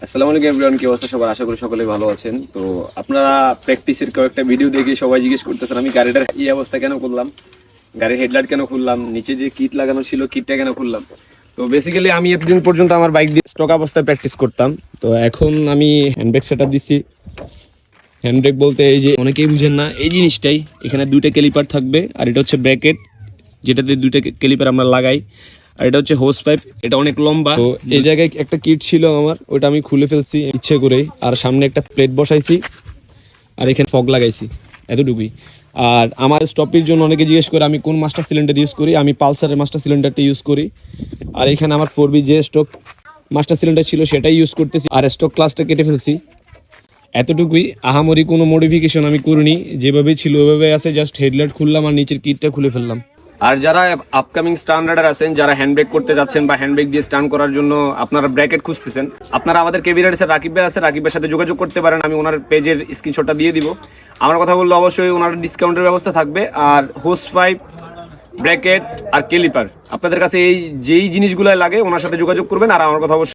আসসালামু আলাইকুম এভরিওয়ান, কি অবস্থা সবার? আশা করি সকলেই ভালো আছেন। তো আপনারা প্র্যাকটিসের কয়েকটা ভিডিও দেখে সবাই জিজ্ঞেস করতেছেন আমি গাড়িটার এই অবস্থা কেন করলাম, গাড়ির হেডলাইট কেন খুললাম, নিচে যে কিট লাগানো ছিল কিটটা কেন খুললাম। তো বেসিক্যালি আমি এতদিন পর্যন্ত আমার বাইক দিয়ে স্টক অবস্থায় প্র্যাকটিস করতাম। তো এখন আমি হ্যান্ডব্রেক সেট আপ দিচ্ছি। হ্যান্ডব্রেক বলতে এই যে অনেকেই বুঝেন না এই জিনিসটাই, এখানে দুইটা ক্যালিপার থাকবে আর এটা হচ্ছে ব্র্যাকেট যেটাতে দুইটা ক্যালিপার আমরা লাগাই, আর এটা হচ্ছে হোস পাইপ, এটা অনেক লম্বা। তো এই জায়গায় একটা কিট ছিল আমার, ওটা আমি খুলে ফেলছি ইচ্ছে করেই, আর সামনে একটা প্লেট বসাইছি আর এখানে ফগ লাগাইছি, এতটুকুই। আর আমার স্টপের জন্য অনেকে জিজ্ঞেস করে আমি কোন মাস্টার সিলিন্ডার ইউজ করি, আমি পালসারের মাস্টার সিলিন্ডারটা ইউজ করি। আর এখানে আমার 4B যে স্টক মাস্টার সিলিন্ডার ছিল সেটাই ইউজ করতেছি, আর স্টক ক্লাসটা কেটে ফেলছি, এতটুকুই। আহামরি কোনো মডিফিকেশন আমি করিনি, যেভাবে ছিল ওইভাবে আছে, জাস্ট হেডলাইট খুললাম আর নিচের কিটটা খুলে ফেললাম। আর যারা আপকামিং স্টান্ট রাইডার আছেন, যারা হ্যান্ড ব্রেক করতে যাচ্ছেন বা হ্যান্ড ব্রেক দিয়ে স্টান্ট করার জন্য আপনারা ব্র্যাকেট খুঁজতেছেন, আপনারা আমাদের কেবি রাইডার্সের রাকিব ভাই আছে, রাকিবের সাথে যোগাযোগ করতে পারেন। আমি ওনার পেজের স্ক্রিনশটটা দিয়ে দিব। আমার কথা বললে অবশ্যই ওনার ডিসকাউন্টের ব্যবস্থা থাকবে। আর হোস পাইপ, ব্র্যাকেট আর ক্যালিপার আপনাদের কাছে এই যেই জিনিসগুলো লাগে ওনার সাথে যোগাযোগ করবেন। আর আমার কথা অবশ্যই